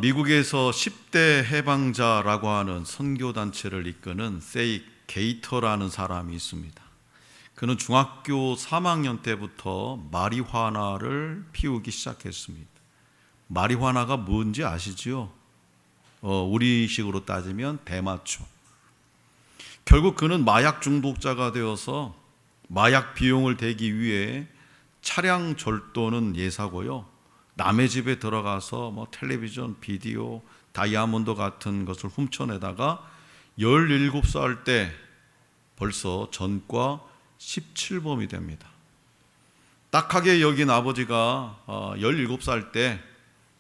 미국에서 10대 해방자라고 하는 선교단체를 이끄는 세이 게이터라는 사람이 있습니다. 그는 중학교 3학년 때부터 마리화나를 피우기 시작했습니다. 마리화나가 뭔지 아시지요? 우리식으로 따지면 대마초. 결국 그는 마약 중독자가 되어서 마약 비용을 대기 위해 차량 절도는 예사고요, 남의 집에 들어가서 텔레비전, 비디오, 다이아몬드 같은 것을 훔쳐내다가 17살 때 벌써 전과 17범이 됩니다. 딱하게 여긴 아버지가 17살 때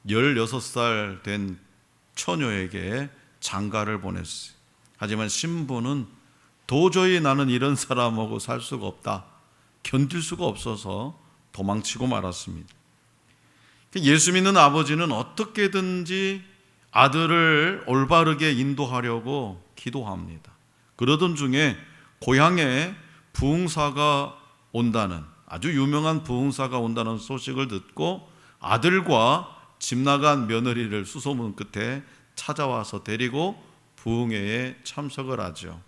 16살 된 처녀에게 장가를 보냈어요. 하지만 신부는 도저히 나는 이런 사람하고 살 수가 없다, 견딜 수가 없어서 도망치고 말았습니다. 예수 믿는 아버지는 어떻게든지 아들을 올바르게 인도하려고 기도합니다. 그러던 중에 고향에 부흥사가 온다는, 아주 유명한 부흥사가 온다는 소식을 듣고 아들과 집 나간 며느리를 수소문 끝에 찾아와서 데리고 부흥회에 참석을 하죠.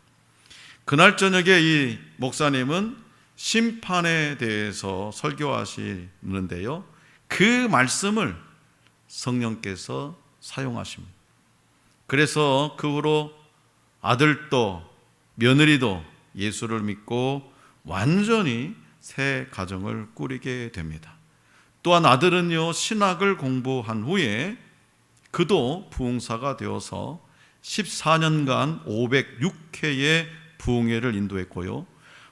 그날 저녁에 이 목사님은 심판에 대해서 설교하시는데요, 그 말씀을 성령께서 사용하십니다. 그래서 그 후로 아들도 며느리도 예수를 믿고 완전히 새 가정을 꾸리게 됩니다. 또한 아들은요, 신학을 공부한 후에 그도 부흥사가 되어서 14년간 506회의 부흥회를 인도했고요,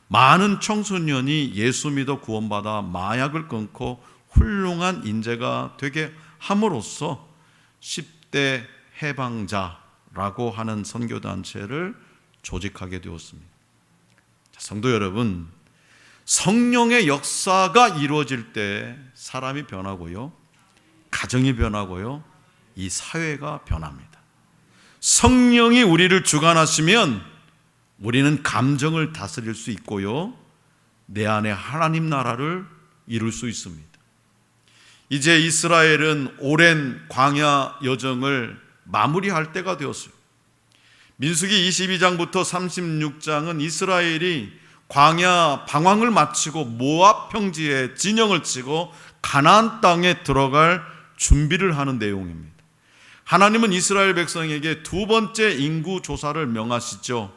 많은 청소년이 예수 믿어 구원받아 마약을 끊고 훌륭한 인재가 되게 함으로써 10대 해방자라고 하는 선교단체를 조직하게 되었습니다. 성도 여러분, 성령의 역사가 이루어질 때 사람이 변하고요, 가정이 변하고요, 이 사회가 변합니다. 성령이 우리를 주관하시면 우리는 감정을 다스릴 수 있고요, 내 안에 하나님 나라를 이룰 수 있습니다. 이제 이스라엘은 오랜 광야 여정을 마무리할 때가 되었어요. 민수기 22장부터 36장은 이스라엘이 광야 방황을 마치고 모압 평지에 진영을 치고 가나안 땅에 들어갈 준비를 하는 내용입니다. 하나님은 이스라엘 백성에게 두 번째 인구 조사를 명하시죠.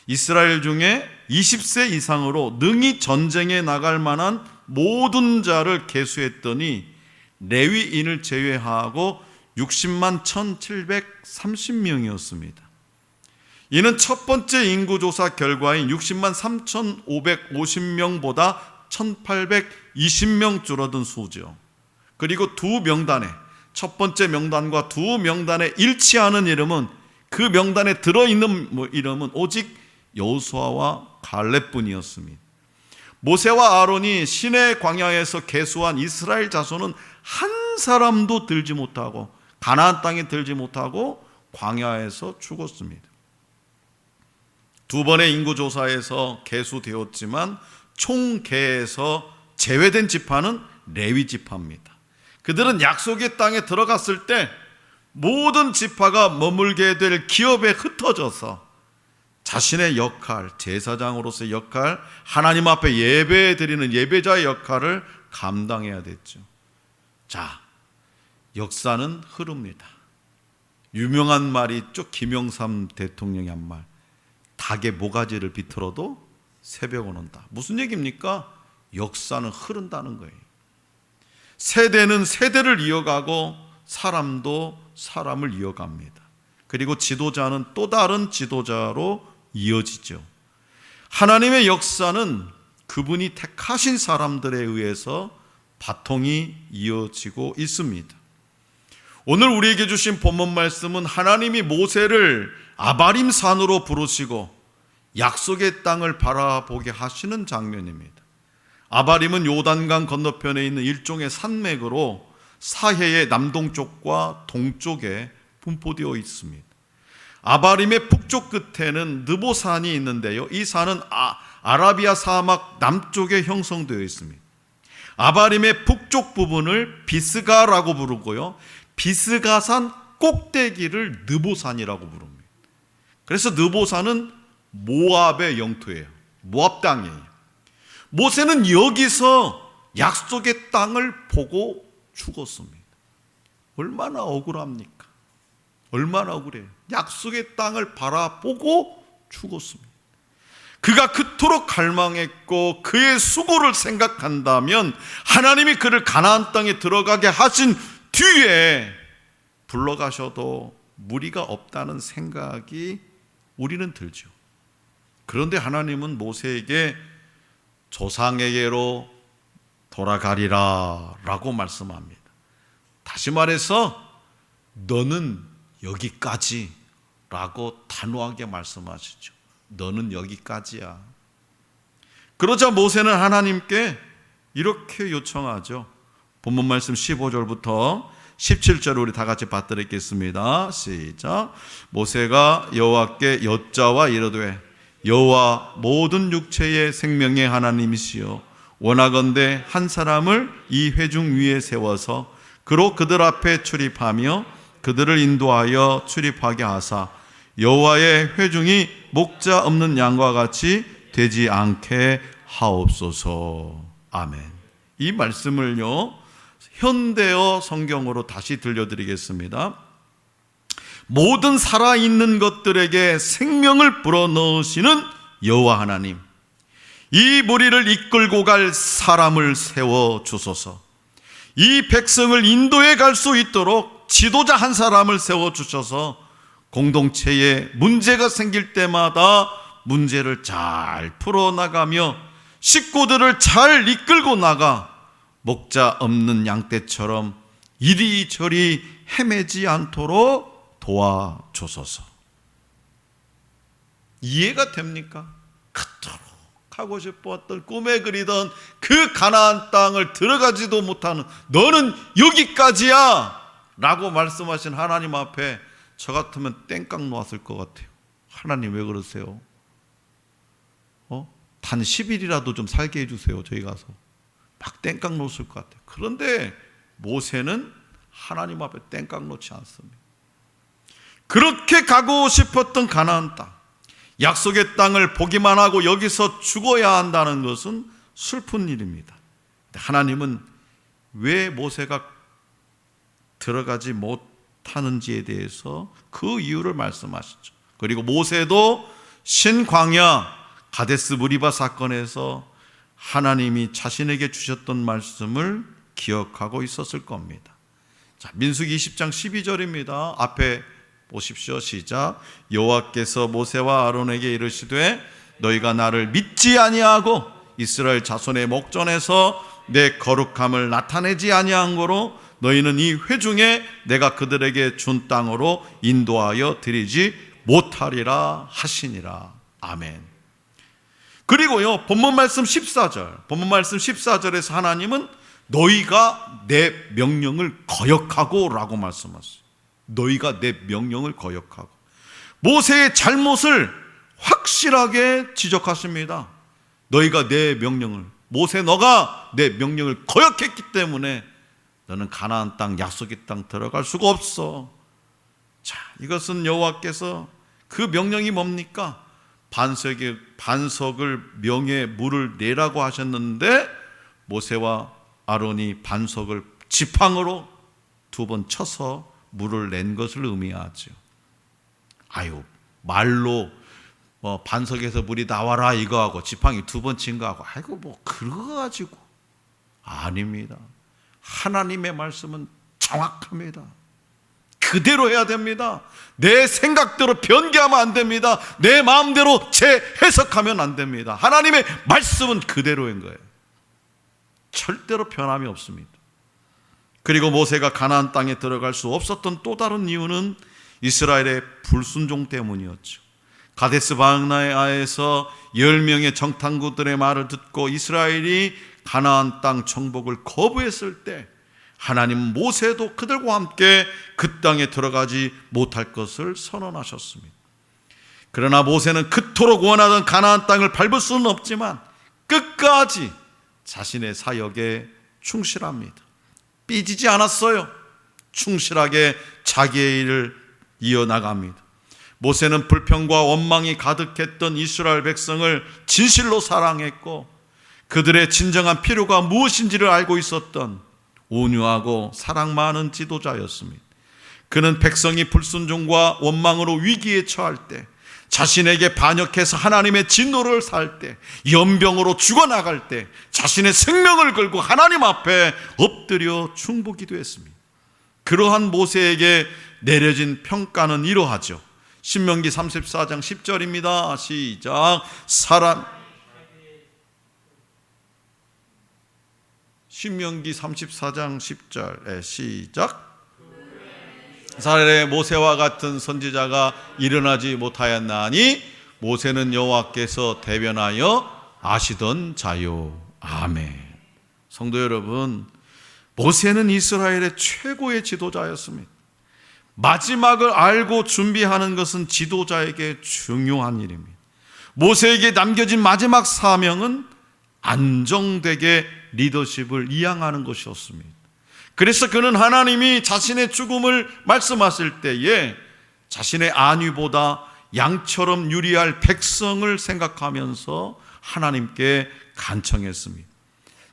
이스라엘 중에 20세 이상으로 능히 전쟁에 나갈 만한 모든 자를 계수했더니 레위인을 제외하고 60만 1730명이었습니다. 이는 첫 번째 인구조사 결과인 60만 3550명보다 1820명 줄어든 수죠. 그리고 두 명단에, 첫 번째 명단과 두 명단에 일치하는 이름은, 그 명단에 들어있는 이름은 오직 여호수아와 갈렙뿐이었습니다. 모세와 아론이 시내 광야에서 계수한 이스라엘 자손은 한 사람도 들지 못하고 가나안 땅에 들지 못하고 광야에서 죽었습니다. 두 번의 인구조사에서 계수되었지만 총계에서 제외된 지파는 레위 지파입니다. 그들은 약속의 땅에 들어갔을 때 모든 지파가 머물게 될 기업에 흩어져서 자신의 역할, 제사장으로서의 역할, 하나님 앞에 예배 드리는 예배자의 역할을 감당해야 됐죠. 자, 역사는 흐릅니다. 유명한 말이 있죠. 김영삼 대통령이 한 말, 닭의 모가지를 비틀어도 새벽은 온다. 무슨 얘기입니까? 역사는 흐른다는 거예요. 세대는 세대를 이어가고 사람도 사람을 이어갑니다. 그리고 지도자는 또 다른 지도자로 이어지죠. 하나님의 역사는 그분이 택하신 사람들에 의해서 바통이 이어지고 있습니다. 오늘 우리에게 주신 본문 말씀은 하나님이 모세를 아바림 산으로 부르시고 약속의 땅을 바라보게 하시는 장면입니다. 아바림은 요단강 건너편에 있는 일종의 산맥으로 사해의 남동쪽과 동쪽에 분포되어 있습니다. 아바림의 북쪽 끝에는 느보산이 있는데요, 이 산은 아라비아 사막 남쪽에 형성되어 있습니다. 아바림의 북쪽 부분을 비스가라고 부르고요, 비스가산 꼭대기를 느보산이라고 부릅니다. 그래서 느보산은 모압의 영토예요. 모압 땅이에요. 모세는 여기서 약속의 땅을 보고 죽었습니다. 얼마나 억울합니까? 얼마나 억울해요. 약속의 땅을 바라보고 죽었습니다. 그가 그토록 갈망했고 그의 수고를 생각한다면 하나님이 그를 가나안 땅에 들어가게 하신 뒤에 불러가셔도 무리가 없다는 생각이 우리는 들죠. 그런데 하나님은 모세에게 조상에게로 돌아가리라 라고 말씀합니다. 다시 말해서 너는 여기까지 라고 단호하게 말씀하시죠. 너는 여기까지야. 그러자 모세는 하나님께 이렇게 요청하죠. 본문 말씀 15절부터 17절 우리 다 같이 받들겠습니다. 시작. 모세가 여호와께 여짜와 이르되 여호와 모든 육체의 생명의 하나님이시여 원하건대 한 사람을 이 회중 위에 세워서 그로 그들 앞에 출입하며 그들을 인도하여 출입하게 하사 여호와의 회중이 목자 없는 양과 같이 되지 않게 하옵소서. 아멘. 이 말씀을요 현대어 성경으로 다시 들려드리겠습니다. 모든 살아있는 것들에게 생명을 불어넣으시는 여호와 하나님, 이 무리를 이끌고 갈 사람을 세워주소서. 이 백성을 인도해 갈 수 있도록 지도자 한 사람을 세워주셔서 공동체에 문제가 생길 때마다 문제를 잘 풀어나가며 식구들을 잘 이끌고 나가 목자 없는 양떼처럼 이리저리 헤매지 않도록 도와주소서. 이해가 됩니까? 그토록 하고 싶었던 꿈에 그리던 그 가나안 땅을 들어가지도 못하는 너는 여기까지야 라고 말씀하신 하나님 앞에 저 같으면 땡깡 놓았을 것 같아요. 하나님 왜 그러세요? 단 10일이라도 좀 살게 해주세요. 저희 가서 막 땡깡 놓았을 것 같아요. 그런데 모세는 하나님 앞에 땡깡 놓지 않습니다. 그렇게 가고 싶었던 가나안 땅, 약속의 땅을 보기만 하고 여기서 죽어야 한다는 것은 슬픈 일입니다. 하나님은 왜 모세가 들어가지 못하는지에 대해서 그 이유를 말씀하시죠. 그리고 모세도 신광야 가데스 무리바 사건에서 하나님이 자신에게 주셨던 말씀을 기억하고 있었을 겁니다. 자, 민수기 20장 12절입니다. 앞에 보십시오. 시작. 여호와께서 모세와 아론에게 이르시되 너희가 나를 믿지 아니하고 이스라엘 자손의 목전에서 내 거룩함을 나타내지 아니한 거로 너희는 이 회중에 내가 그들에게 준 땅으로 인도하여 드리지 못하리라 하시니라. 아멘. 그리고요 본문 말씀 14절에서 하나님은 너희가 내 명령을 거역하고 라고 말씀하셨어요. 너희가 내 명령을 거역하고. 모세의 잘못을 확실하게 지적하십니다. 너희가 내 명령을, 모세 너가 내 명령을 거역했기 때문에 너는 가나안 땅 약속의 땅 들어갈 수가 없어. 자, 이것은 여호와께서 그 명령이 뭡니까? 반석을 명에 물을 내라고 하셨는데 모세와 아론이 반석을 지팡으로 2번 쳐서 물을 낸 것을 의미하죠. 말로 반석에서 물이 나와라 이거 하고 지팡이 2번 친 거 하고 그거 가지고 아닙니다. 하나님의 말씀은 정확합니다. 그대로 해야 됩니다. 내 생각대로 변개하면 안 됩니다. 내 마음대로 재해석하면 안 됩니다. 하나님의 말씀은 그대로인 거예요. 절대로 변함이 없습니다. 그리고 모세가 가나안 땅에 들어갈 수 없었던 또 다른 이유는 이스라엘의 불순종 때문이었죠. 가데스 바르네아에서 10명의 정탐구들의 말을 듣고 이스라엘이 가나안 땅 정복을 거부했을 때 하나님은 모세도 그들과 함께 그 땅에 들어가지 못할 것을 선언하셨습니다. 그러나 모세는 그토록 원하던 가나안 땅을 밟을 수는 없지만 끝까지 자신의 사역에 충실합니다. 삐지지 않았어요. 충실하게 자기의 일을 이어나갑니다. 모세는 불평과 원망이 가득했던 이스라엘 백성을 진실로 사랑했고 그들의 진정한 필요가 무엇인지를 알고 있었던 온유하고 사랑 많은 지도자였습니다. 그는 백성이 불순종과 원망으로 위기에 처할 때, 자신에게 반역해서 하나님의 진노를 살 때, 연병으로 죽어나갈 때 자신의 생명을 걸고 하나님 앞에 엎드려 중보기도 했습니다. 그러한 모세에게 내려진 평가는 이러하죠. 신명기 34장 10절입니다. 시작. 신명기 34장 10절 시작. 이스라엘의 모세와 같은 선지자가 일어나지 못하였나니 모세는 여호와께서 대변하여 아시던 자요. 아멘. 성도 여러분, 모세는 이스라엘의 최고의 지도자였습니다. 마지막을 알고 준비하는 것은 지도자에게 중요한 일입니다. 모세에게 남겨진 마지막 사명은 안정되게 리더십을 이양하는 것이었습니다. 그래서 그는 하나님이 자신의 죽음을 말씀하실 때에 자신의 안위보다 양처럼 유리할 백성을 생각하면서 하나님께 간청했습니다.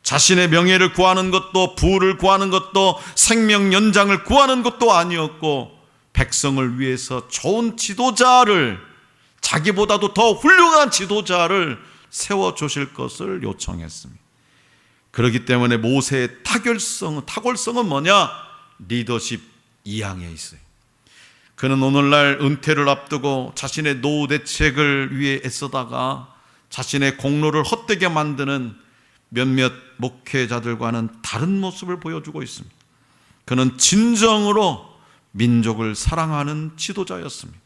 자신의 명예를 구하는 것도, 부를 구하는 것도, 생명 연장을 구하는 것도 아니었고 백성을 위해서 좋은 지도자를, 자기보다도 더 훌륭한 지도자를 세워주실 것을 요청했습니다. 그렇기 때문에 모세의 탁월성은 뭐냐? 리더십 이양에 있어요. 그는 오늘날 은퇴를 앞두고 자신의 노후 대책을 위해 애쓰다가 자신의 공로를 헛되게 만드는 몇몇 목회자들과는 다른 모습을 보여주고 있습니다. 그는 진정으로 민족을 사랑하는 지도자였습니다.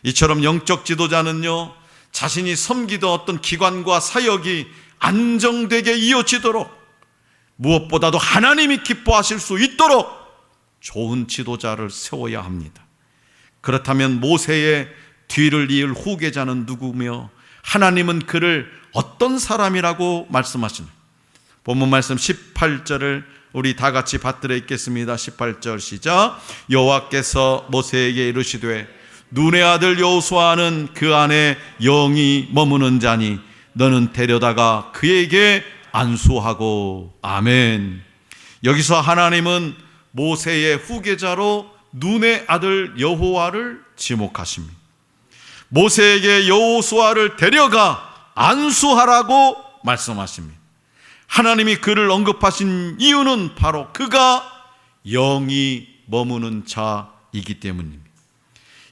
이처럼 영적 지도자는요, 자신이 섬기던 어떤 기관과 사역이 안정되게 이어지도록, 무엇보다도 하나님이 기뻐하실 수 있도록 좋은 지도자를 세워야 합니다. 그렇다면 모세의 뒤를 이을 후계자는 누구며 하나님은 그를 어떤 사람이라고 말씀하시나? 본문 말씀 18절을 우리 다 같이 받들어 읽겠습니다. 18절 시작. 여호와께서 모세에게 이르시되 눈의 아들 여호수아는 그 안에 영이 머무는 자니 너는 데려다가 그에게 안수하고. 아멘. 여기서 하나님은 모세의 후계자로 눈의 아들 여호와를 지목하십니다. 모세에게 여호수아를 데려가 안수하라고 말씀하십니다. 하나님이 그를 언급하신 이유는 바로 그가 영이 머무는 자이기 때문입니다.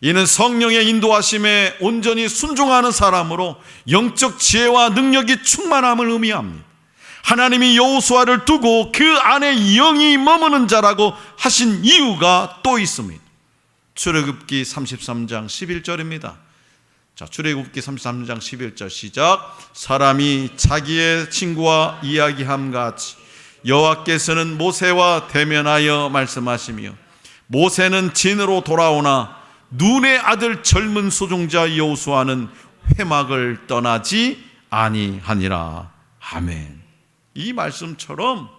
이는 성령의 인도하심에 온전히 순종하는 사람으로 영적 지혜와 능력이 충만함을 의미합니다. 하나님이 여호수아를 두고 그 안에 영이 머무는 자라고 하신 이유가 또 있습니다. 출애굽기 33장 11절입니다. 자, 출애굽기 33장 11절 시작. 사람이 자기의 친구와 이야기함 같이 여호와께서는 모세와 대면하여 말씀하시며 모세는 진으로 돌아오나 눈의 아들 젊은 소종자 여호수아는 회막을 떠나지 아니하니라. 아멘. 이 말씀처럼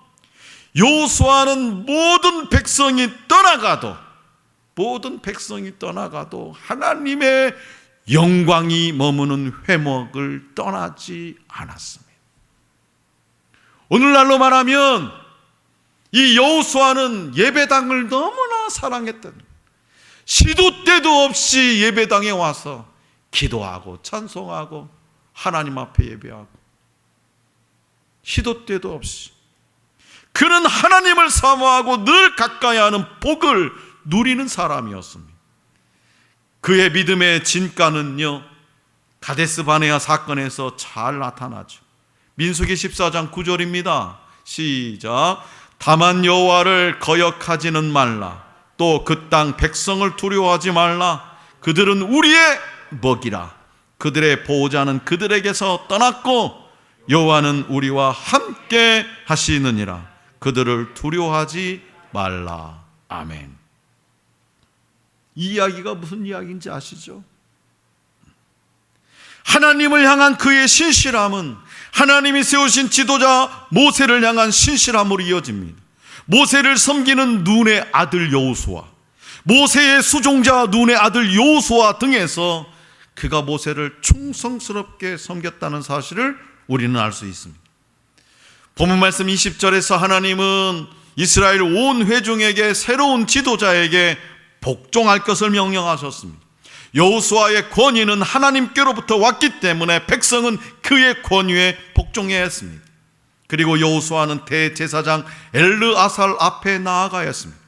여호수아는 모든 백성이 떠나가도 하나님의 영광이 머무는 회막을 떠나지 않았습니다. 오늘날로 말하면 이 여호수아는 예배당을 너무나 사랑했던, 시도 때도 없이 예배당에 와서 기도하고 찬송하고 하나님 앞에 예배하고, 시도 때도 없이 그는 하나님을 사모하고 늘 가까이 하는 복을 누리는 사람이었습니다. 그의 믿음의 진가는요, 가데스 바네아 사건에서 잘 나타나죠. 민수기 14장 9절입니다. 시작. 다만 여호와를 거역하지는 말라. 또 그 땅 백성을 두려워하지 말라. 그들은 우리의 먹이라. 그들의 보호자는 그들에게서 떠났고 여호와는 우리와 함께 하시느니라. 그들을 두려워하지 말라. 아멘. 이 이야기가 무슨 이야기인지 아시죠? 하나님을 향한 그의 신실함은 하나님이 세우신 지도자 모세를 향한 신실함으로 이어집니다. 모세를 섬기는 눈의 아들 여호수아, 모세의 수종자 눈의 아들 여호수아 등에서 그가 모세를 충성스럽게 섬겼다는 사실을 우리는 알 수 있습니다. 본문 말씀 20절에서 하나님은 이스라엘 온 회중에게 새로운 지도자에게 복종할 것을 명령하셨습니다. 여호수아의 권위는 하나님께로부터 왔기 때문에 백성은 그의 권위에 복종해야 했습니다. 그리고 여호수아는 대제사장 엘르아살 앞에 나아가야 했습니다.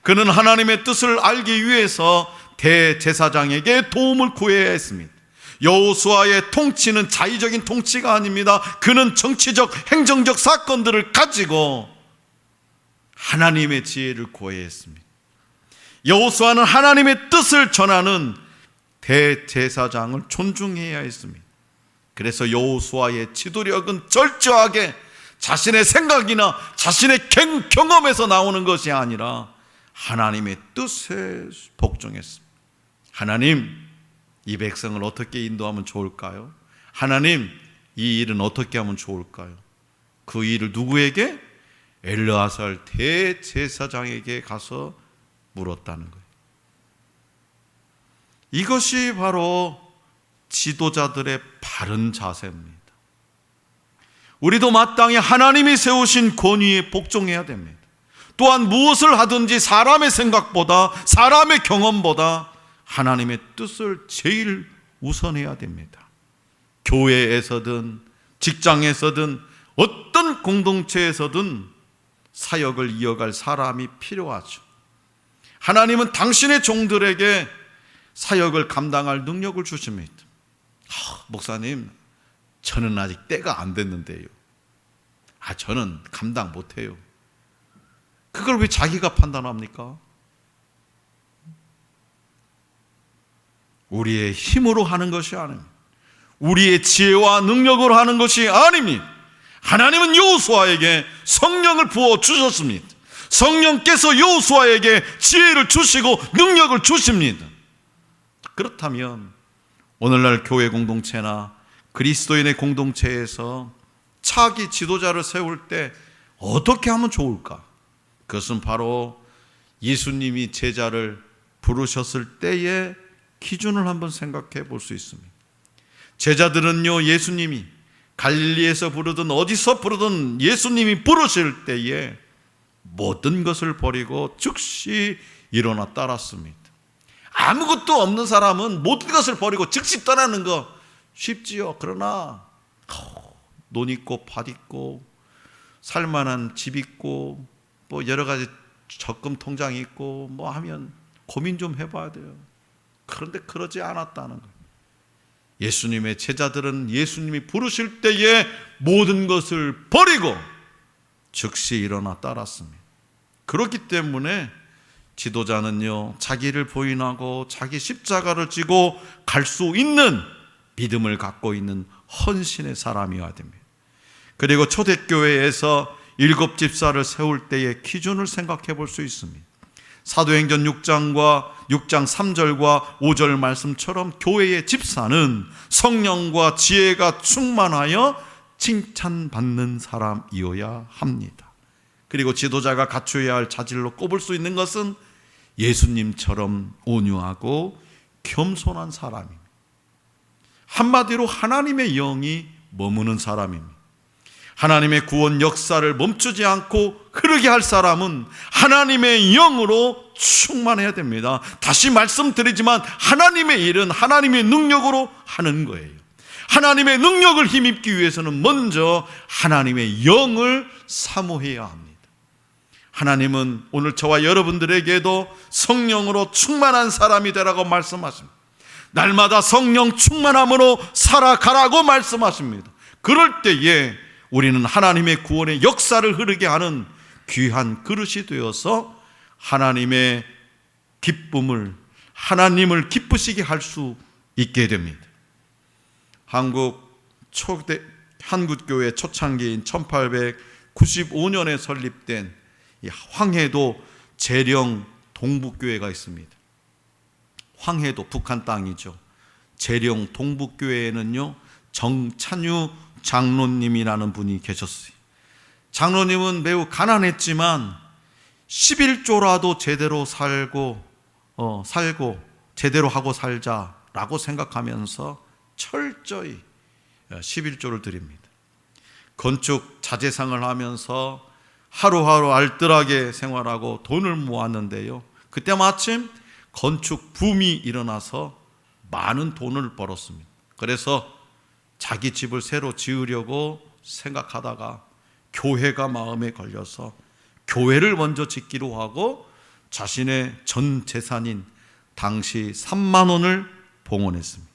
그는 하나님의 뜻을 알기 위해서 대제사장에게 도움을 구해야 했습니다. 여호수아의 통치는 자의적인 통치가 아닙니다. 그는 정치적, 행정적 사건들을 가지고 하나님의 지혜를 구해야 했습니다. 여호수아는 하나님의 뜻을 전하는 대제사장을 존중해야 했습니다. 그래서 여호수아의 지도력은 철저하게 자신의 생각이나 자신의 경험에서 나오는 것이 아니라 하나님의 뜻에 복종했습니다. 하나님, 이 백성을 어떻게 인도하면 좋을까요? 하나님, 이 일은 어떻게 하면 좋을까요? 그 일을 누구에게? 엘르아살 대제사장에게 가서 물었다는 거예요. 이것이 바로 지도자들의 바른 자세입니다. 우리도 마땅히 하나님이 세우신 권위에 복종해야 됩니다. 또한 무엇을 하든지 사람의 생각보다, 사람의 경험보다 하나님의 뜻을 제일 우선해야 됩니다. 교회에서든 직장에서든 어떤 공동체에서든 사역을 이어갈 사람이 필요하죠. 하나님은 당신의 종들에게 사역을 감당할 능력을 주십니다. 목사님, 저는 아직 때가 안 됐는데요. 저는 감당 못해요. 그걸 왜 자기가 판단합니까? 우리의 힘으로 하는 것이 아닙니다. 우리의 지혜와 능력으로 하는 것이 아닙니다. 하나님은 여호수아에게 성령을 부어 주셨습니다. 성령께서 여호수아에게 지혜를 주시고 능력을 주십니다. 그렇다면 오늘날 교회 공동체나 그리스도인의 공동체에서 차기 지도자를 세울 때 어떻게 하면 좋을까? 그것은 바로 예수님이 제자를 부르셨을 때의 기준을 한번 생각해 볼 수 있습니다. 제자들은요, 예수님이 갈릴리에서 부르든 어디서 부르든 예수님이 부르실 때에 모든 것을 버리고 즉시 일어나 따랐습니다. 아무것도 없는 사람은 모든 것을 버리고 즉시 떠나는 거 쉽지요. 그러나 논 있고 밭 있고 살만한 집 있고 뭐 여러 가지 적금 통장이 있고 뭐 하면 고민 좀 해봐야 돼요. 그런데 그러지 않았다는 거예요. 예수님의 제자들은 예수님이 부르실 때에 모든 것을 버리고 즉시 일어나 따랐습니다. 그렇기 때문에 지도자는요, 자기를 부인하고 자기 십자가를 지고 갈 수 있는 믿음을 갖고 있는 헌신의 사람이어야 됩니다. 그리고 초대교회에서 7 집사를 세울 때의 기준을 생각해 볼 수 있습니다. 사도행전 6장 3절과 5절 말씀처럼 교회의 집사는 성령과 지혜가 충만하여 칭찬받는 사람이어야 합니다. 그리고 지도자가 갖춰야 할 자질로 꼽을 수 있는 것은 예수님처럼 온유하고 겸손한 사람입니다. 한마디로 하나님의 영이 머무는 사람입니다. 하나님의 구원 역사를 멈추지 않고 흐르게 할 사람은 하나님의 영으로 충만해야 됩니다. 다시 말씀드리지만 하나님의 일은 하나님의 능력으로 하는 거예요. 하나님의 능력을 힘입기 위해서는 먼저 하나님의 영을 사모해야 합니다. 하나님은 오늘 저와 여러분들에게도 성령으로 충만한 사람이 되라고 말씀하십니다. 날마다 성령 충만함으로 살아가라고 말씀하십니다. 그럴 때에 우리는 하나님의 구원의 역사를 흐르게 하는 귀한 그릇이 되어서 하나님의 기쁨을, 하나님을 기쁘시게 할 수 있게 됩니다. 한국교회 초창기인 1895년에 설립된 이 황해도 재령 동북교회가 있습니다. 황해도 북한 땅이죠. 재령 동북교회에는요 정찬유 장로님이라는 분이 계셨어요. 장로님은 매우 가난했지만 11조라도 제대로 살고 제대로 하고 살자라고 생각하면서 철저히 11조를 드립니다. 건축 자재상을 하면서 하루하루 알뜰하게 생활하고 돈을 모았는데요, 그때 마침 건축 붐이 일어나서 많은 돈을 벌었습니다. 그래서 자기 집을 새로 지으려고 생각하다가 교회가 마음에 걸려서 교회를 먼저 짓기로 하고 자신의 전 재산인 당시 3만 원을 봉헌했습니다.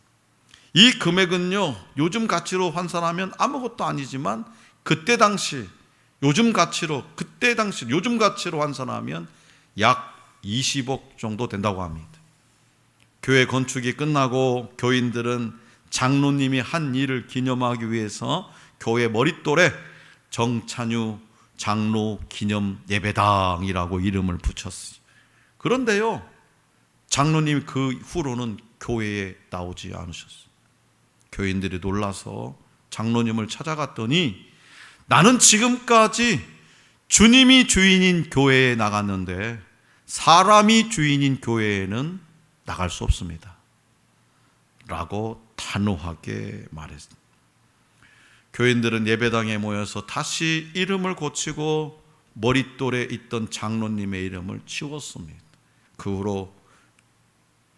이 금액은요 요즘 가치로 환산하면 아무것도 아니지만 그때 당시 요즘 가치로 환산하면 약 20억 정도 된다고 합니다. 교회 건축이 끝나고 교인들은 장로님이 한 일을 기념하기 위해서 교회 머릿돌에 정찬유 장로 기념 예배당이라고 이름을 붙였어요. 그런데요, 장로님 그 후로는 교회에 나오지 않으셨어요. 교인들이 놀라서 장로님을 찾아갔더니 나는 지금까지 주님이 주인인 교회에 나갔는데 사람이 주인인 교회에는 나갈 수 없습니다 라고 단호하게 말했습니다. 교인들은 예배당에 모여서 다시 이름을 고치고 머릿돌에 있던 장로님의 이름을 지웠습니다. 그 후로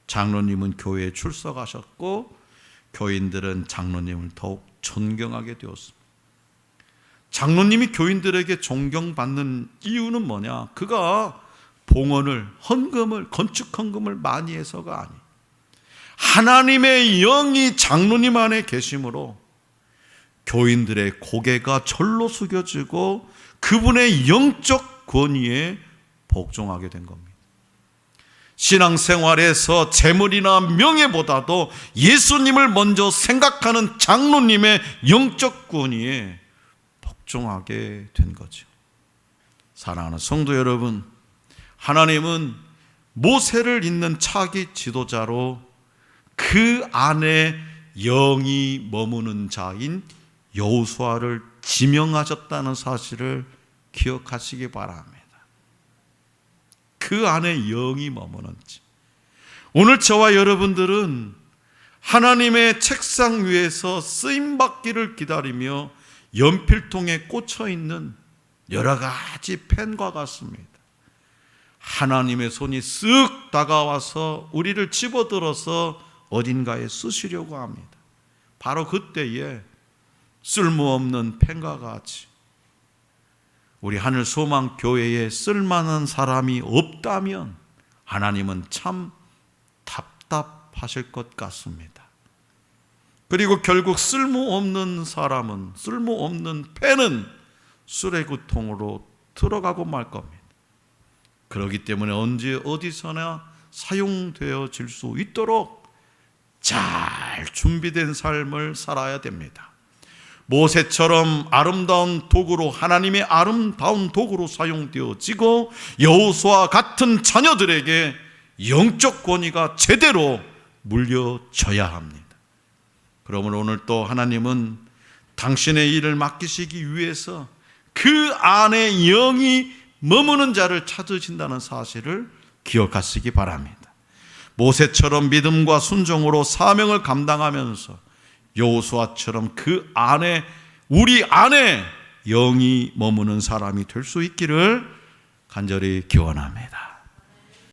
장로님은 교회에 출석하셨고 교인들은 장로님을 더욱 존경하게 되었습니다. 장로님이 교인들에게 존경받는 이유는 뭐냐? 그가 봉헌을, 헌금을, 건축 헌금을 많이 해서가 아니에요. 하나님의 영이 장로님 안에 계심으로 교인들의 고개가 절로 숙여지고 그분의 영적 권위에 복종하게 된 겁니다. 신앙생활에서 재물이나 명예보다도 예수님을 먼저 생각하는 장로님의 영적 권위에 복종하게 된 거죠. 사랑하는 성도 여러분, 하나님은 모세를 잇는 차기 지도자로 그 안에 영이 머무는 자인 여호수아를 지명하셨다는 사실을 기억하시기 바랍니다. 그 안에 영이 머무는지. 오늘 저와 여러분들은 하나님의 책상 위에서 쓰임받기를 기다리며 연필통에 꽂혀있는 여러 가지 펜과 같습니다. 하나님의 손이 쓱 다가와서 우리를 집어들어서 어딘가에 쓰시려고 합니다. 바로 그때에 쓸모없는 펜과 같이 우리 하늘소망교회에 쓸만한 사람이 없다면 하나님은 참 답답하실 것 같습니다. 그리고 결국 쓸모없는 사람은, 쓸모없는 펜은 쓰레기통으로 들어가고 말 겁니다. 그렇기 때문에 언제 어디서나 사용되어질 수 있도록 잘 준비된 삶을 살아야 됩니다. 모세처럼 아름다운 도구로, 하나님의 아름다운 도구로 사용되어지고 여호수아 같은 자녀들에게 영적 권위가 제대로 물려져야 합니다. 그러므로 오늘 또 하나님은 당신의 일을 맡기시기 위해서 그 안에 영이 머무는 자를 찾으신다는 사실을 기억하시기 바랍니다. 모세처럼 믿음과 순종으로 사명을 감당하면서 여호수아처럼 그 안에, 우리 안에 영이 머무는 사람이 될 수 있기를 간절히 기원합니다.